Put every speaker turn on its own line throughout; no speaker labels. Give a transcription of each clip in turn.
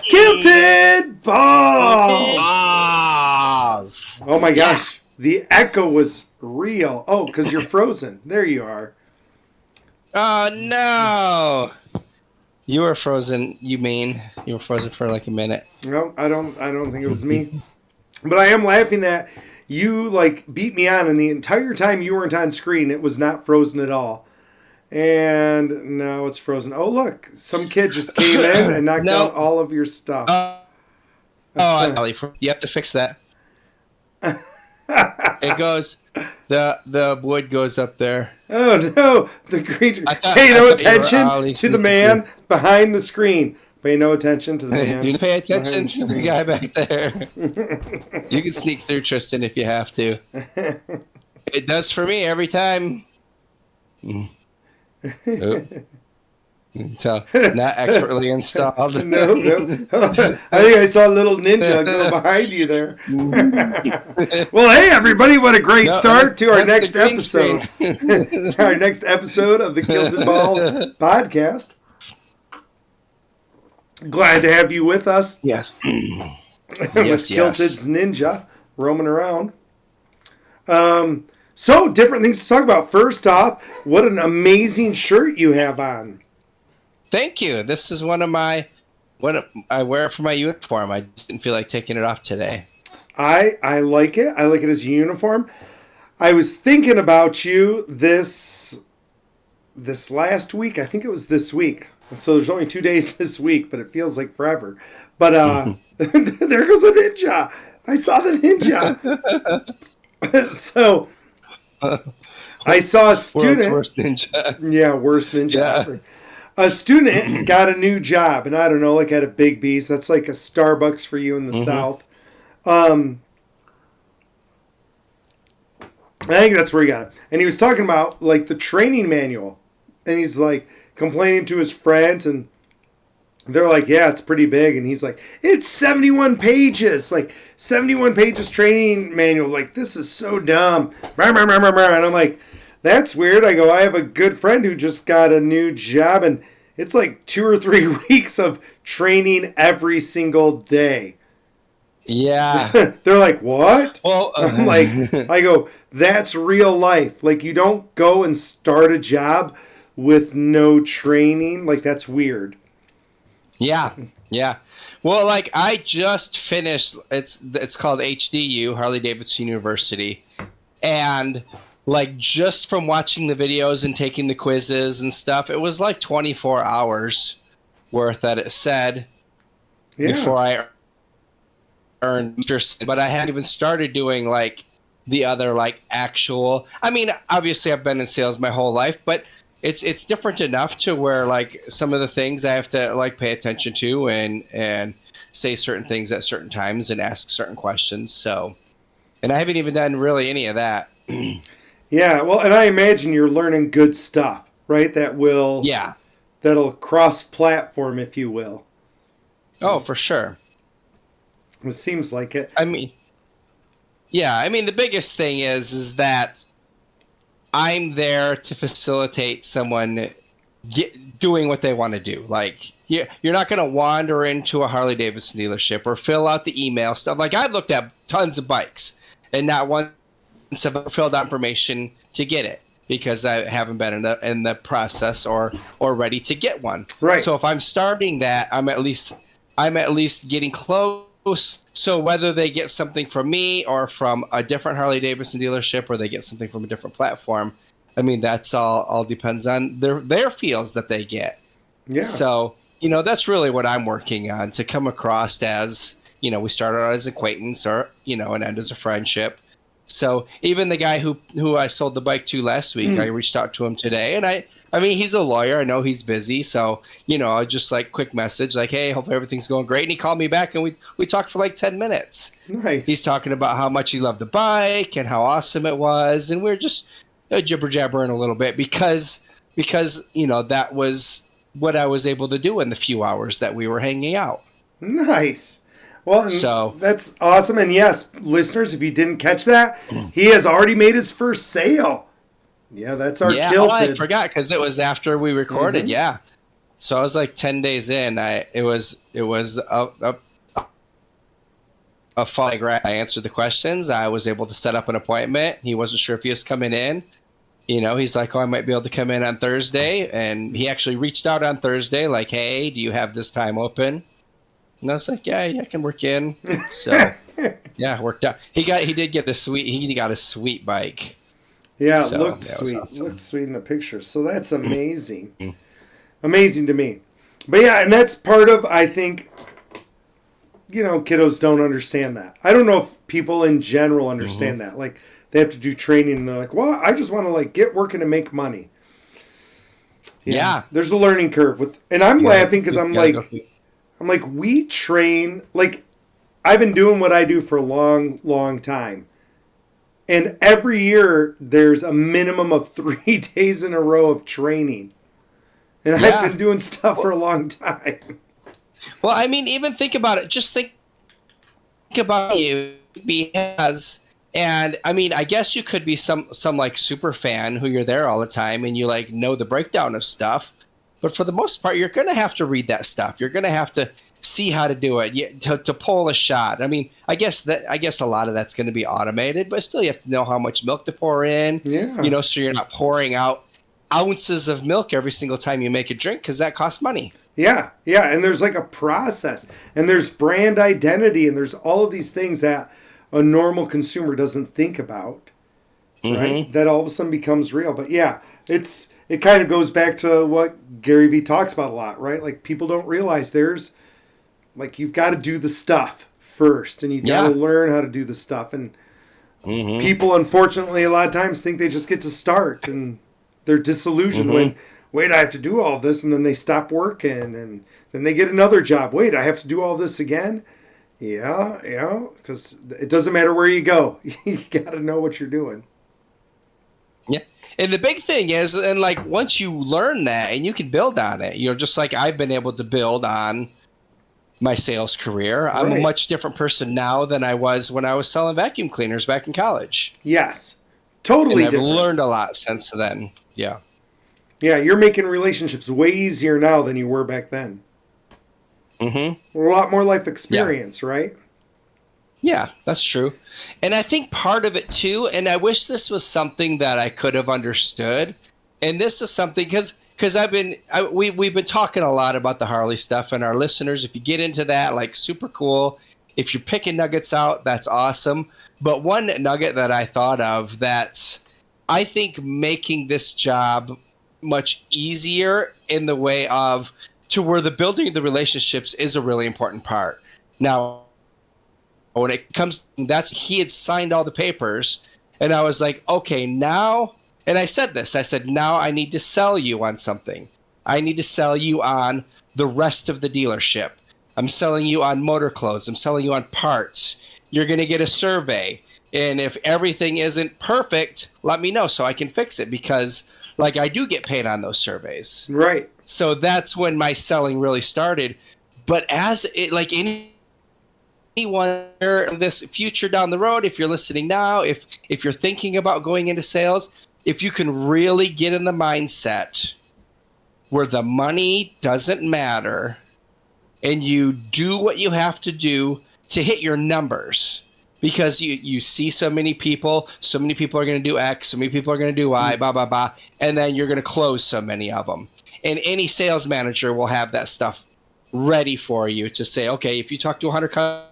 Kilted balls. Oh my gosh. The echo was real. Oh, because you're frozen. There you are.
Oh, no. You were frozen, you mean. You were frozen for like a minute.
No, I don't think it was me. But I am laughing that you like beat me on, and the entire time you weren't on screen, it was not frozen at all. And now it's frozen. Oh, look. Some kid just came in and knocked out all of your stuff.
You have to fix that. It goes, the wood goes up there.
Oh, no. The creature. Pay no attention to the man behind the screen. Pay no attention to the man.
Do pay attention to the guy back there. You can sneak through, Tristan, if you have to. It does for me every time. So, not expertly installed.
No. I think I saw a little ninja go behind you there. Well, hey, everybody, what a great start to our next episode. Our next episode of the Kilted Balls podcast. Glad to have you with us.
Yes.
With Kilted's ninja roaming around. So, different things to talk about. First off, what an amazing shirt you have on.
Thank you. This is one of I wear it for my uniform. I didn't feel like taking it off today.
I like it. I like it as a uniform. I was thinking about you this last week. I think it was this week. So there's only 2 days this week, but it feels like forever. But there goes a ninja. I saw the ninja. So I saw a student.
Worst ninja.
Yeah, worst ninja ever. A student got a new job, and I don't know, like at a Big B's. That's like a Starbucks for you in the South. I think that's where he got it. And he was talking about like the training manual, and he's like complaining to his friends, and they're like, "Yeah, it's pretty big." And he's like, "It's 71 pages, like 71 pages training manual. Like this is so dumb." And I'm like, "That's weird." I go, "I have a good friend who just got a new job, and it's like 2 or 3 weeks of training every single day."
Yeah.
They're like, "What?"
Well,
I'm like, I go, "That's real life. Like you don't go and start a job with no training. Like that's weird."
Yeah. Well, like I just finished. It's called HDU, Harley Davidson University, and like just from watching the videos and taking the quizzes and stuff, it was like 24 hours worth that it said before I earned. But I hadn't even started doing like the other like actual. I mean, obviously I've been in sales my whole life, but it's different enough to where like some of the things I have to like pay attention to and say certain things at certain times and ask certain questions. So, and I haven't even done really any of that.
Yeah, well, and I imagine you're learning good stuff, right? That'll cross-platform, if you will.
Oh, for sure.
It seems like it.
I mean, the biggest thing is that I'm there to facilitate someone doing what they want to do. Like, you're not going to wander into a Harley Davidson dealership or fill out the email stuff. Like, I've looked at tons of bikes and not once have filled out information to get it because I haven't been in the process or ready to get one.
Right.
So if I'm starting that, I'm at least getting close. So whether they get something from me or from a different Harley Davidson dealership or they get something from a different platform, I mean, that's all depends on their feels that they get.
Yeah.
So, that's really what I'm working on, to come across as, we started out as acquaintance or, and end as a friendship. So even the guy who I sold the bike to last week, I reached out to him today, and I mean, he's a lawyer. I know he's busy. So, I just like quick message like, "Hey, hope everything's going great." And he called me back and we talked for like 10 minutes.
Nice.
He's talking about how much he loved the bike and how awesome it was. And we're just jibber jabbering a little bit because, that was what I was able to do in the few hours that we were hanging out.
Nice. Well, so that's awesome. And yes, listeners, if you didn't catch that, he has already made his first sale. Yeah, that's our
Yeah. Oh, I
Kilted.
forgot because it was after we recorded.
Mhm.
Yeah. So I was like 10 days in. It was a fun. I answered the questions. I was able to set up an appointment. He wasn't sure if he was coming in. He's like, oh, I might be able to come in on Thursday. And he actually reached out on Thursday, like, hey, do you have this time open? And I was like, yeah, I can work in. So yeah, it worked out. He got a sweet bike.
Yeah, it
So
looked
that was
sweet.
awesome.
Looked sweet in the picture. So that's amazing.
Mhm.
Amazing to me. But yeah, and that's part of, I think, kiddos don't understand that. I don't know if people in general understand that. Like, they have to do training and they're like, well, I just want to like get working and make money.
Yeah.
There's a learning curve and I'm laughing because I'm like, we train, like, I've been doing what I do for a long, long time. And every year there's a minimum of 3 days in a row of training. And
Yeah.
I've been doing stuff for a long time.
Well, I mean, even think about it. Just think about you because, and I mean, I guess you could be some like super fan who you're there all the time and you like know the breakdown of stuff. But for the most part, you're going to have to read that stuff. You're going to have to see how to do it, to pull a shot. I mean, I guess a lot of that's going to be automated, but still you have to know how much milk to pour in.
Yeah.
So you're not pouring out ounces of milk every single time you make a drink because that costs money.
Yeah, and there's like a process, and there's brand identity, and there's all of these things that a normal consumer doesn't think about, right? That all of a sudden becomes real. But yeah, it kind of goes back to what Gary Vee talks about a lot, right? Like, people don't realize you've got to do the stuff first, and you've got to learn how to do the stuff. And people, unfortunately, a lot of times think they just get to start, and they're disillusioned when, wait, I have to do all this, and then they stop working, and then they get another job. Wait, I have to do all this again? Yeah, because it doesn't matter where you go. You got to know what you're doing.
Yeah. And the big thing is, and like once you learn that and you can build on it, just like I've been able to build on my sales career. I'm a much different person now than I was when I was selling vacuum cleaners back in college.
Yes. Totally
and I've
different.
learned a lot since then. Yeah.
Yeah, you're making relationships way easier now than you were back then. A lot more life experience, right?
Yeah, that's true. And I think part of it too, and I wish this was something that I could have understood. And this is something because we've been talking a lot about the Harley stuff, and our listeners, if you get into that, like, super cool. If you're picking nuggets out, that's awesome. But one nugget that I thought of that's, I think, making this job much easier in the way of to where the building of the relationships is a really important part. Now, when it comes, he had signed all the papers, and I was like, okay, now, and I said, now I need to sell you on something. I need to sell you on the rest of the dealership. I'm selling you on motor clothes. I'm selling you on parts. You're going to get a survey. And if everything isn't perfect, let me know so I can fix it, because like I do get paid on those surveys.
Right.
So that's when my selling really started. But anyone in this future down the road, if you're listening now, if you're thinking about going into sales, if you can really get in the mindset where the money doesn't matter and you do what you have to do to hit your numbers, because you see so many people are going to do X, so many people are going to do Y, blah, blah, blah, and then you're going to close so many of them. And any sales manager will have that stuff ready for you to say, okay, if you talk to 100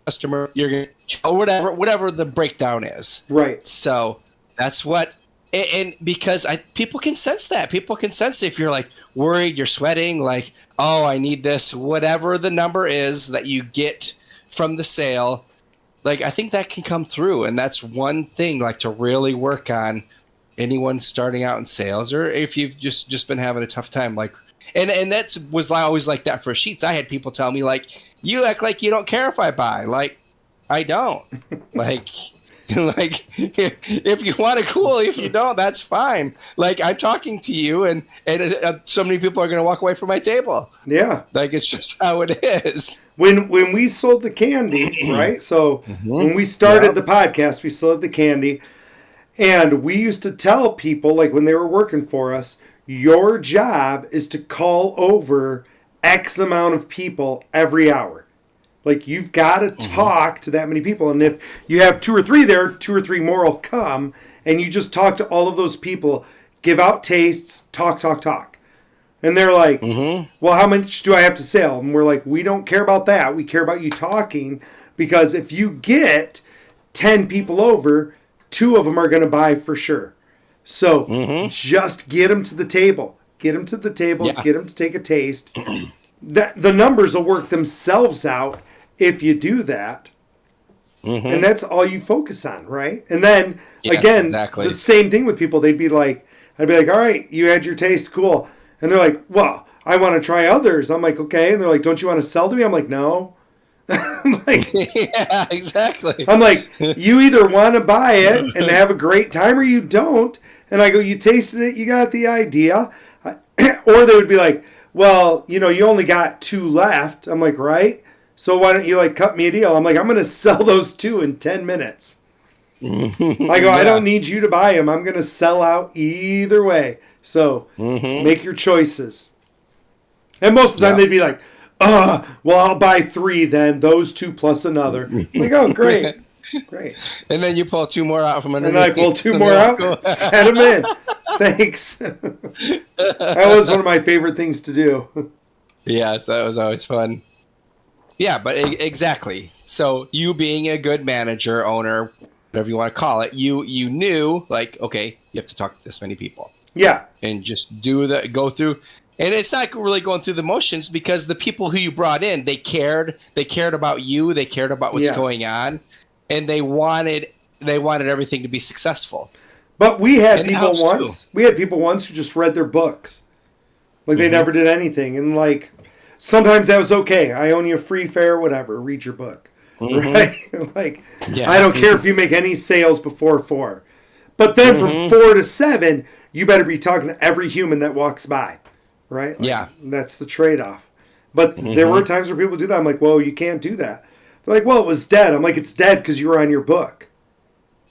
customer, you're going to, or whatever the breakdown is.
Right.
So that's what, and because people can sense that. People can sense if you're like worried, you're sweating, like, oh, I need this, whatever the number is that you get from the sale. Like, I think that can come through, and that's one thing, like, to really work on anyone starting out in sales, or if you've just been having a tough time, like, and that was always like that for sheets. I had people tell me, like, you act like you don't care if I buy. Like, I don't. like if you want it, cool. If you don't, that's fine. Like, I'm talking to you, and so many people are going to walk away from my table.
Yeah.
Like, it's just how it is.
When we sold the candy, right? So when we started the podcast, we sold the candy. And we used to tell people, like when they were working for us, your job is to call over X amount of people every hour. Like you've got to talk to that many people. And if you have 2 or 3 there, 2 or 3 more will come. And you just talk to all of those people, give out tastes, talk. And they're like, well, how much do I have to sell? And we're like, we don't care about that. We care about you talking, because if you get 10 people over, 2 of them are going to buy for sure. So just get them to the table. Get them to the table. Yeah. Get them to take a taste. The numbers will work themselves out if you do that. And that's all you focus on, right? And then, again, the same thing with people. I'd be like, all right, you had your taste, cool. And they're like, well, I want to try others. I'm like, okay. And they're like, don't you want to sell to me? I'm like, no. I'm like,
yeah, exactly.
I'm like, you either want to buy it and have a great time or you don't. And I go, you tasted it, you got the idea. Or they would be like, well, you only got 2 left. I'm like, right? So why don't you cut me a deal? I'm like, I'm going to sell those 2 in 10 minutes. I go, I don't need you to buy them. I'm going to sell out either way. So make your choices. And most of the time they'd be like, well, I'll buy 3 then. Those 2 plus another. I'm like, oh, great. Great.
And then you pull 2 more out from underneath.
And I pull 2 more out, set them in. Thanks. That was one of my favorite things to do.
Yes, that was always fun. Yeah, but exactly. So you being a good manager, owner, whatever you want to call it, you knew, okay, you have to talk to this many people.
Yeah.
And just go through. And it's not really going through the motions, because the people who you brought in, they cared about you, they cared about what's going on, and they wanted everything to be successful.
But we had people once who just read their books. They never did anything. And sometimes that was okay. I own you a free fare, whatever. Read your book. Right? I don't care if you make any sales before 4. But then from 4 to 7, you better be talking to every human that walks by. Right? That's the trade-off. But there were times where people do that. I'm like, whoa, you can't do that. They're like, well, it was dead. I'm like, it's dead because you were on your book.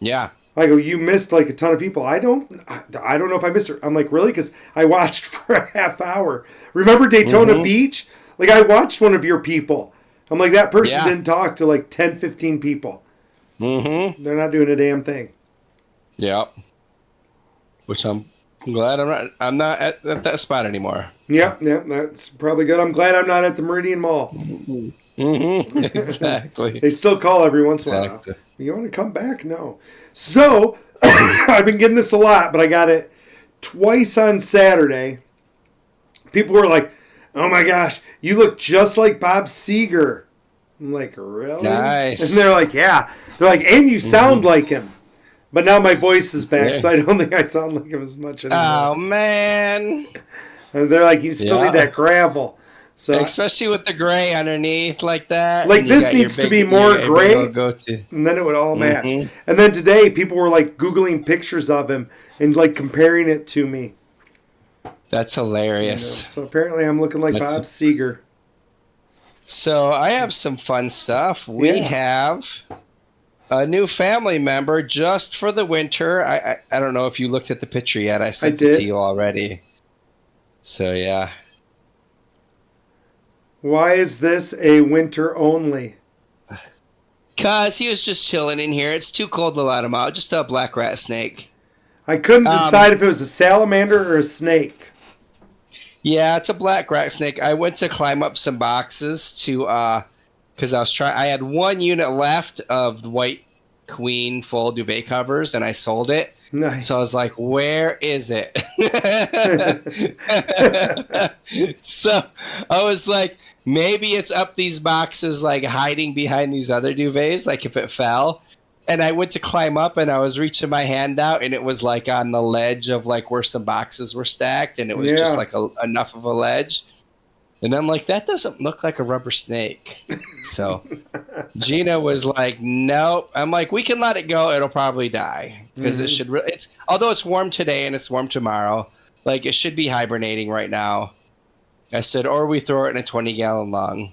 Yeah.
I go, you missed a ton of people. I don't know if I missed her. I'm like, really? Because I watched for a half hour. Remember Daytona Beach? I watched one of your people. I'm like, that person didn't talk to 10, 15 people. They're not doing a damn thing.
Yeah. Which I'm glad I'm not at that spot anymore.
Yeah, that's probably good. I'm glad I'm not at the Meridian Mall.
Exactly.
They still call every once in a while. You want to come back? No. So, I've been getting this a lot, but I got it twice on Saturday. People were like, oh my gosh, you look just like Bob Seger. I'm like, really?
Nice.
And they're like, yeah. They're like, and you sound like him. But now my voice is back, so I don't think I sound like him as much anymore.
Oh, man.
And they're like, you still need that gravel. So,
especially with the gray underneath like that.
This needs to be more gray, and then it would all match. And then today, people were Googling pictures of him and comparing it to me.
That's hilarious.
So apparently I'm looking like Bob Seger.
So I have some fun stuff. We have a new family member just for the winter. I don't know if you looked at the picture yet. I sent it to you already. So, yeah.
Why is this a winter only?
Because he was just chilling in here. It's too cold to let him out. Just a black rat snake.
I couldn't decide if it was a salamander or a snake.
Yeah, it's a black rat snake. I went to climb up some boxes because I had 1 unit left of the White Queen full duvet covers, and I sold it.
Nice.
So I was like, where is it? So I was like, maybe it's up these boxes, hiding behind these other duvets, if it fell. And I went to climb up, and I was reaching my hand out, and it was on the ledge of where some boxes were stacked, and it was just enough of a ledge. And I'm like, that doesn't look like a rubber snake. So Gina was like, nope. I'm like, we can let it go. It'll probably die because it should. Although it's warm today and it's warm tomorrow, it should be hibernating right now. I said, or we throw it in a 20-gallon lung,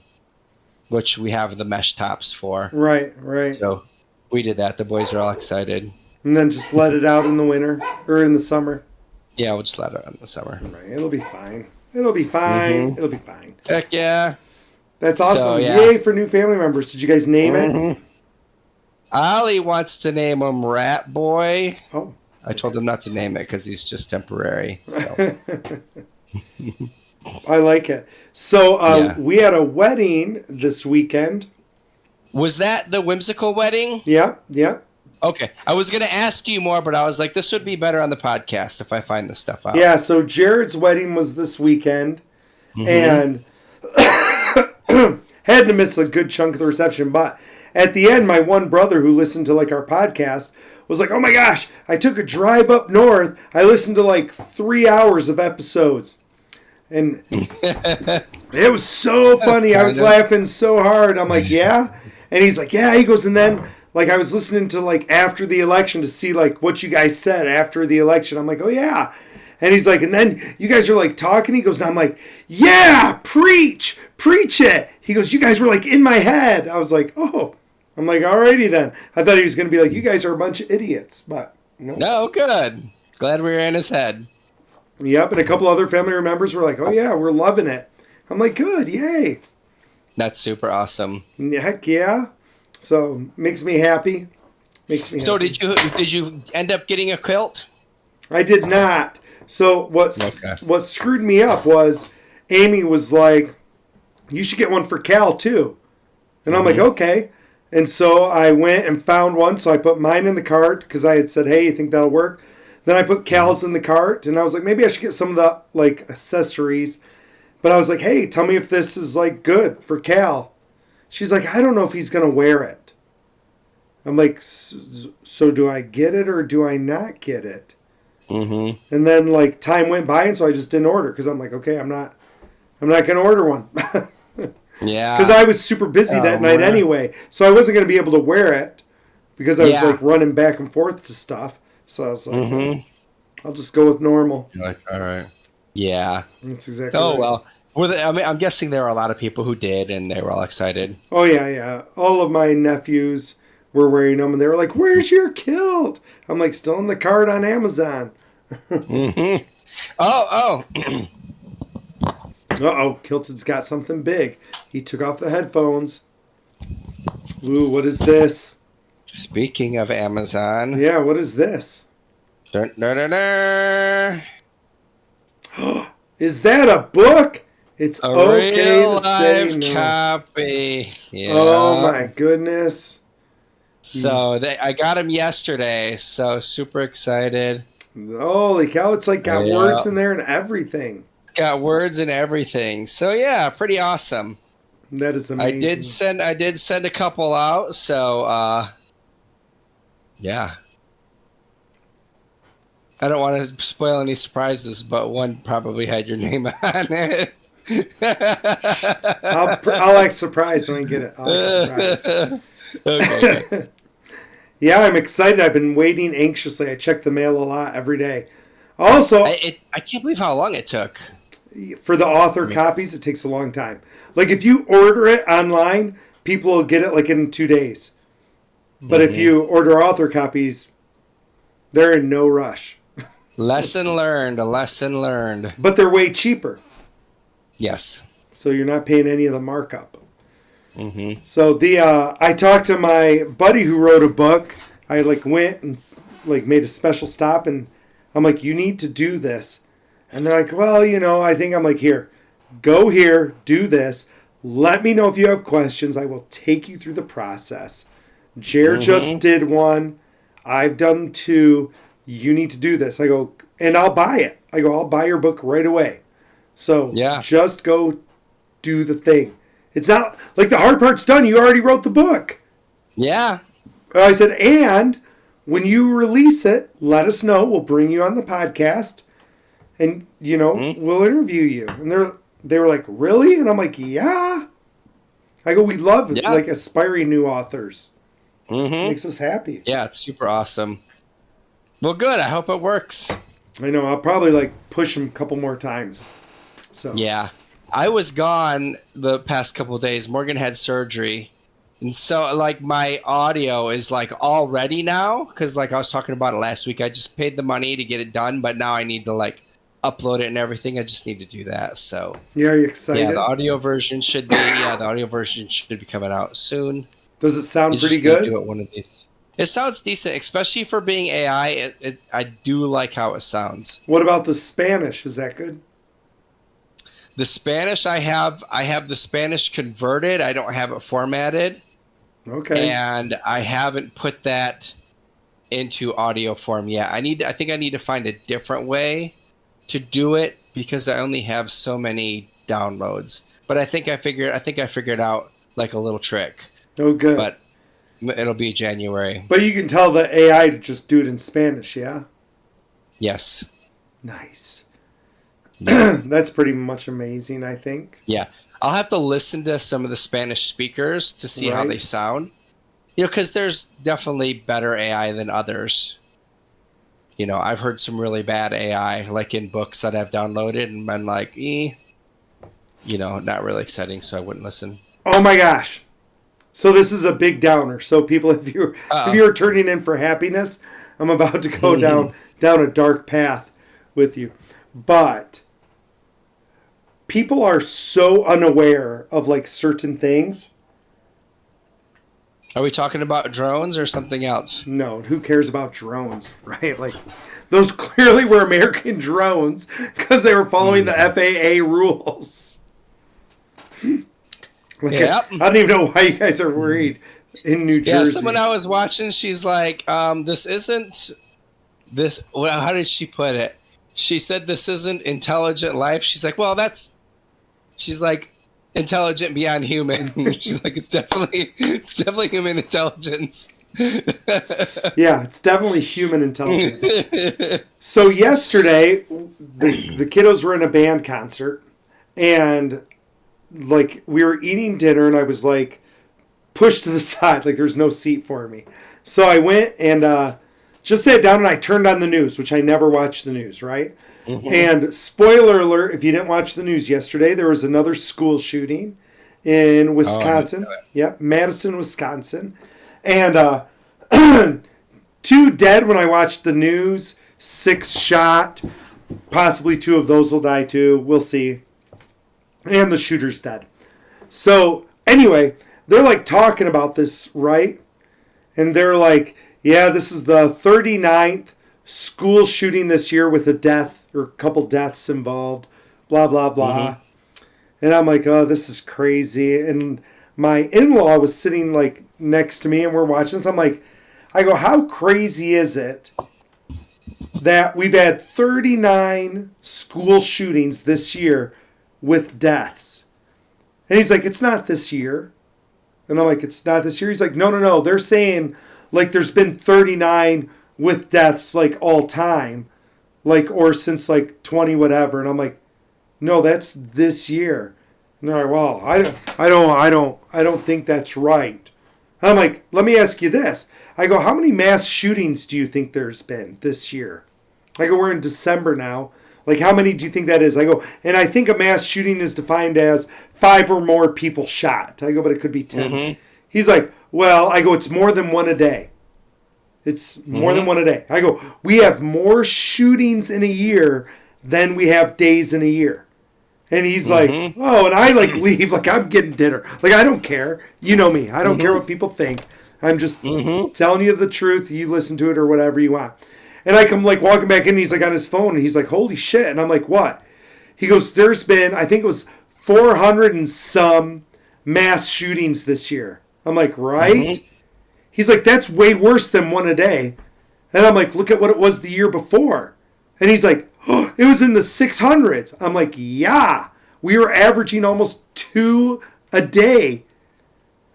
which we have the mesh tops for.
Right.
So we did that. The boys are all excited.
And then just let it out in the winter or in the summer.
Yeah, we'll just let it out in the summer.
Right. It'll be fine. It'll be fine. It'll be fine.
Heck yeah.
That's awesome.
So, yeah.
Yay for new family members. Did you guys name it?
Ollie wants to name him Rat Boy.
Oh.
I told him not to name it because he's just temporary. So.
I like it. So
Yeah.
we had a wedding this weekend.
Was that the whimsical wedding?
Yeah, yeah.
Okay. I was going to ask you more, but I was like, this would be better on the podcast if I find this stuff out.
Yeah, so Jared's wedding was this weekend. And had to miss a good chunk of the reception. But at the end, my one brother who listened to like our podcast was like, oh my gosh, I took a drive up north. I listened to like 3 hours of episodes. And it was so funny. I was laughing so hard. I'm like, yeah? And he's like, yeah. He goes, and then like I was listening to like after the election to see like what you guys said after the election. I'm like, oh yeah. And he's like, and then you guys are like talking. He goes, I'm like, yeah, preach it. He goes, you guys were like in my head. I was like, oh. I'm like, alrighty then. I thought he was going to be like, you guys are a bunch of idiots. But
no, good. Glad we were in his head.
Yep, and a couple other family members were like, oh yeah, we're loving it. I'm like, good, yay.
That's super awesome.
Heck yeah. So makes me happy.
So did you end up getting a quilt?
I did not. So what screwed me up was Amy was like, you should get one for Cal too. And I'm like, okay. And so I went and found one. So I put mine in the cart because I had said, hey, you think that'll work? Then I put Cal's in the cart. And I was like, maybe I should get some of the like accessories. But I was like, hey, tell me if this is like good for Cal. She's like, I don't know if he's going to wear it. I'm like, so do I get it or do I not get it? And then like time went by and so I just didn't order because I'm like, okay, I'm not going to order one.
Yeah.
Because I was super busy that night anyway. So I wasn't going to be able to wear it because I was like running back and forth to stuff. So I was like, I'll just go with normal.
You're like, all right. Yeah.
That's exactly
right.
Well.
I mean, I'm guessing there were a lot of people who did and they were all excited.
Oh, yeah. All of my nephews were wearing them and they were like, where's your kilt? I'm like, still in the cart on Amazon.
Oh.
Uh-oh, Kilted's got something big. He took off the headphones. Ooh, what is this?
Speaking of Amazon.
Yeah, what is this?
Dun, dun, dun, dun.
Is that a book? It's okay to say no.
Copy. Yeah.
Oh my goodness.
So I got them yesterday, so super excited.
Holy cow, it's like got words in there and everything.
Got words and everything. So yeah, pretty awesome.
That is amazing.
I did send a couple out, so yeah. I don't want to spoil any surprises, but one probably had your name on it.
I'll act surprised when I get it. I'll act surprised.
Okay.
Yeah, I'm excited. I've been waiting anxiously. I check the mail a lot every day. Also,
I can't believe how long it took.
For the author copies, it takes a long time. Like if you order it online, people will get it like in 2 days. But if you order author copies, they're in no rush.
Lesson learned.
But they're way cheaper.
Yes.
So you're not paying any of the markup. So I talked to my buddy who wrote a book. I like went and like made a special stop and I'm like, you need to do this. And they're like, well, I think I'm like, go here, do this. Let me know if you have questions. I will take you through the process. Jared just did one. I've done 2. You need to do this. I go, and I'll buy it. I go, I'll buy your book right away. So just go do the thing. It's not like the hard part's done. You already wrote the book. Yeah. I said, and when you release it, let us know. We'll bring you on the podcast. And, we'll interview you. And they were like, really? And I'm like, yeah. I go, we love like aspiring new authors. Makes us happy.
Yeah, it's super awesome. Well, good. I hope it works.
I know. I'll probably like push them a couple more times. So
yeah. I was gone the past couple of days. Morgan had surgery. And so, like, my audio is like all ready now because, like, I was talking about it last week. I just paid the money to get it done, but now I need to like upload it and everything. I just need to do that. So,
Yeah, are you
yeah,
excited?
the audio version should be the audio version should be coming out soon.
Does it
You
sound pretty
just need to
good?
do it one of these. It sounds decent, especially for being AI. I do like how it sounds.
What about the Spanish? Is that good?
The Spanish I have the Spanish converted. I don't have it formatted.
Okay.
And I haven't put that into audio form yet. I think I need to find a different way to do it because I only have so many downloads. But I think I figured out like a little trick.
Oh, good.
But it'll be January.
But you can tell the AI to just do it in Spanish, yeah?
Yes.
Nice.
Yeah.
That's pretty much amazing, I think.
Yeah. I'll have to listen to some of the Spanish speakers to see how
Right.
they sound. You know, because there's definitely better AI than others. You know, I've heard some really bad AI, like in books that I've downloaded, and been like, not really exciting, so I wouldn't listen.
Oh my gosh. So this is a big downer. So people, if you're turning in for happiness, I'm about to go down a dark path with you. But people are so unaware of like certain things.
Are we talking about drones or something else?
No, who cares about drones, right? Like those clearly were American drones because they were following the FAA rules. Like,
Yep.
I don't even know why you guys are worried in New Jersey.
Yeah, someone I was watching, she's like, this isn't this. Well, how did she put it? She said this isn't intelligent life. She's like, well, she's like intelligent beyond human. She's like, it's definitely human intelligence.
Yeah, it's definitely human intelligence. So yesterday, the kiddos were in a band concert, and like we were eating dinner, and I was like pushed to the side, like there's no seat for me. So I went and just sat down, and I turned on the news, which I never watch the news, right? Mm-hmm. And spoiler alert, if you didn't watch the news yesterday, there was another school shooting in Wisconsin. Yep, Madison, Wisconsin. And 2 dead when I watched the news, 6 shot. Possibly 2 of those will die too. We'll see. And the shooter's dead. So anyway, they're like talking about this, right? And they're like, yeah, this is the 39th school shooting this year with a death or a couple deaths involved, blah, blah, blah. Mm-hmm. And I'm like, oh, this is crazy. And my in-law was sitting like next to me and we're watching this. I'm like, I go, how crazy is it that we've had 39 school shootings this year with deaths? And he's like, it's not this year. And I'm like, it's not this year? He's like, no. They're saying like there's been 39 with deaths like all time, like or since like 20 whatever. And I'm like, no, that's this year. And they're like, well, I don't think that's right. I'm like, let me ask you this. I go, how many mass shootings do you think there's been this year? I go, we're in December now. Like, how many do you think that is? I go, and I think a mass shooting is defined as 5 or more people shot. I go, but it could be 10. Mm-hmm. He's like, well, I go, it's more than 1 a day. It's more than 1 a day. I go, we have more shootings in a year than we have days in a year. And he's like, oh, and I like leave, like I'm getting dinner. Like, I don't care. You know me. I don't care what people think. I'm just telling you the truth. You listen to it or whatever you want. And I come like walking back in, and he's like on his phone, and he's like, holy shit. And I'm like, what? He goes, there's been, I think it was 400 and some mass shootings this year. I'm like, right? He's like, that's way worse than 1 a day. And I'm like, look at what it was the year before. And he's like, oh, it was in the 600s. I'm like, yeah, we were averaging almost 2 a day.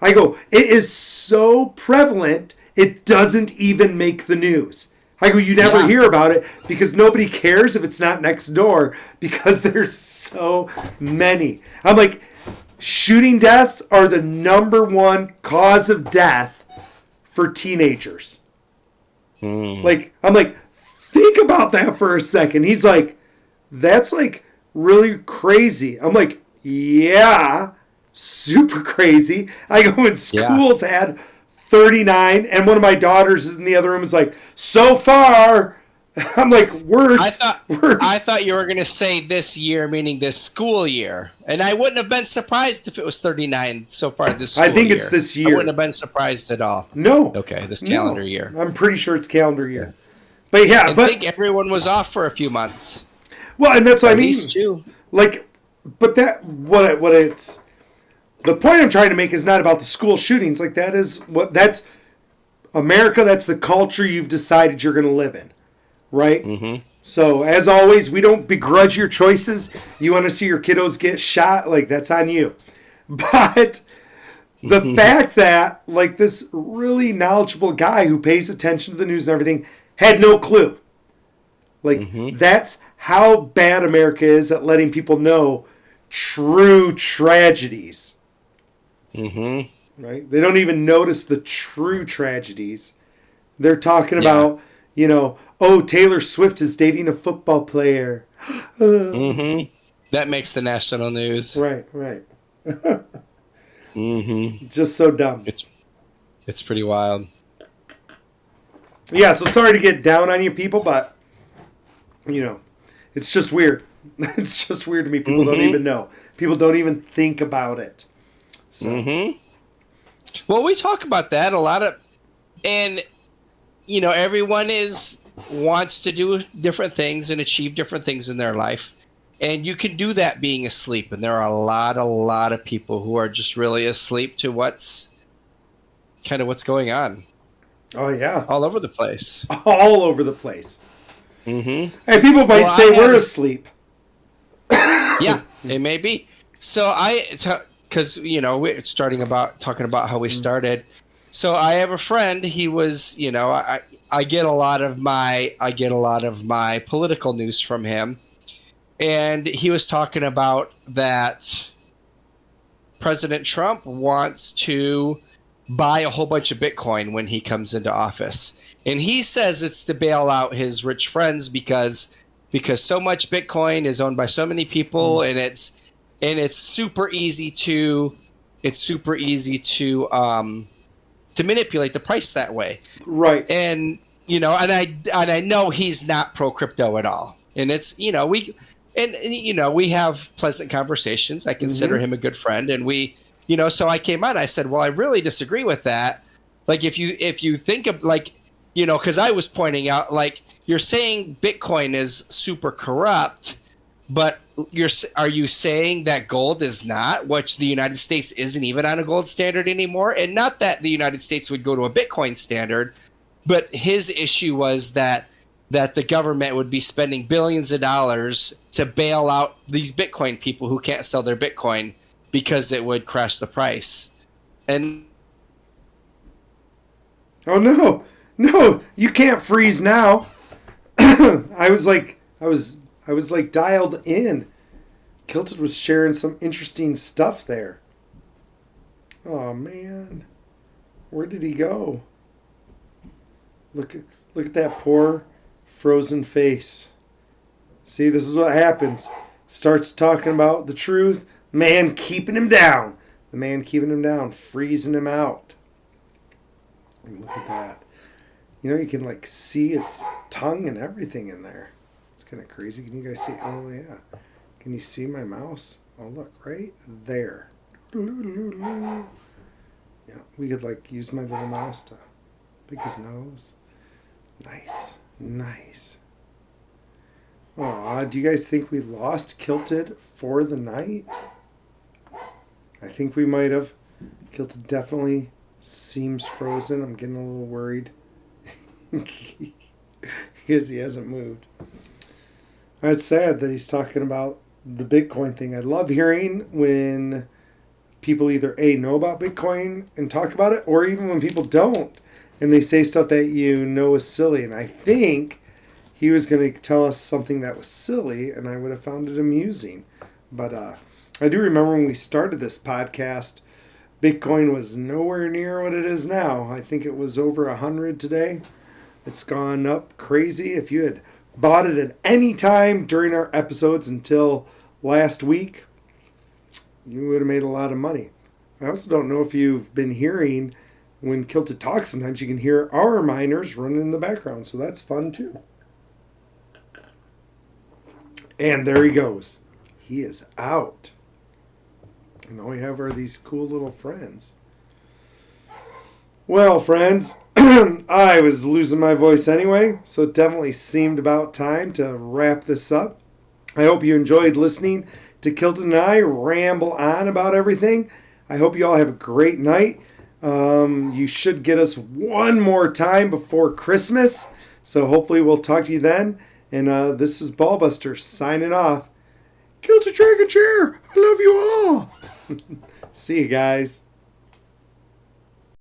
I go, it is so prevalent, it doesn't even make the news. I go, you never hear about it because nobody cares if it's not next door because there's so many. I'm like, shooting deaths are the #1 cause of death for teenagers. Like, I'm like, think about that for a second. He's like, that's like really crazy. I'm like, yeah, super crazy. I go in
Yeah.
schools had 39, and one of my daughters is in the other room. Is like, so far. I'm like, worse.
I thought you were going to say this year, meaning this school year, and I wouldn't have been surprised if it was 39 so far this school year.
I think it's this year.
I wouldn't have been surprised at all.
No.
Okay, this calendar year.
I'm pretty sure it's calendar year. But yeah,
I think everyone was off for a few months.
Well, and that's what I mean.
Least two.
Like, but that what it's the point I'm trying to make is not about the school shootings. Like that's America. That's the culture you've decided you're going to live in. Right?
Mm-hmm.
So, as always, we don't begrudge your choices. You want to see your kiddos get shot, like, that's on you. But the fact that, like, this really knowledgeable guy who pays attention to the news and everything had no clue. Like, that's how bad America is at letting people know true tragedies.
Mm-hmm.
Right? They don't even notice the true tragedies. They're talking about, you know, oh, Taylor Swift is dating a football player.
That makes the national news.
Right. Just so dumb.
It's pretty wild.
Yeah, so sorry to get down on you people, but, you know, it's just weird. It's just weird to me. People don't even know. People don't even think about it. So.
Well, we talk about that a lot and, you know, everyone wants to do different things and achieve different things in their life. And you can do that being asleep. And there are a lot of people who are just really asleep to what's going on.
Oh, yeah.
All over the place.
All over the place.
Mm-hmm.
And people might say we're asleep.
Yeah, it may be. So because, you know, we're talking about how we started. So I have a friend. He was, you know, I get a lot of my political news from him, and he was talking about that President Trump wants to buy a whole bunch of Bitcoin when he comes into office, and he says it's to bail out his rich friends because so much Bitcoin is owned by so many people, and it's super easy to manipulate the price that way.
Right.
And, you know, and I know he's not pro crypto at all. And it's, you know, we have pleasant conversations. I consider him a good friend. And we, you know, so I came on, I said, well, I really disagree with that. Like, if you think of, like, you know, because I was pointing out, like, you're saying Bitcoin is super corrupt, but are you saying that gold is not, which the United States isn't even on a gold standard anymore? And not that the United States would go to a Bitcoin standard, but his issue was that the government would be spending billions of dollars to bail out these Bitcoin people who can't sell their Bitcoin because it would crash the price. And
oh no, you can't freeze now. I was dialed in. Kilted was sharing some interesting stuff there. Oh man, where did he go? Look at that poor frozen face. See, this is what happens. Starts talking about the truth. Man keeping him down. The man keeping him down, freezing him out. And look at that. You know, you can like see his tongue and everything in there. It's kind of crazy. Can you guys see? Oh, yeah. Can you see my mouse? Oh, look, right there. Yeah, we could like use my little mouse to pick his nose. Nice. Aw, do you guys think we lost Kilted for the night? I think we might have. Kilted definitely seems frozen. I'm getting a little worried. Because he hasn't moved. It's sad that he's talking about the Bitcoin thing. I love hearing when people either A, know about Bitcoin and talk about it, or even when people don't and they say stuff that you know is silly. And I think he was going to tell us something that was silly, and I would have found it amusing. But I do remember when we started this podcast, Bitcoin was nowhere near what it is now. I think it was over 100 today. It's gone up crazy. If you had bought it at any time during our episodes until last week, you would have made a lot of money. I also don't know if you've been hearing when Kilted talks, sometimes you can hear our miners running in the background, so that's fun too. And there he goes. He is out. And all we have are these cool little friends. Well, friends, I was losing my voice anyway, so it definitely seemed about time to wrap this up. I hope you enjoyed listening to Kilted and I ramble on about everything. I hope you all have a great night. You should get us one more time before Christmas, so hopefully we'll talk to you then. And this is Ballbuster signing off. Kilted Dragon Chair, I love you all. See you guys.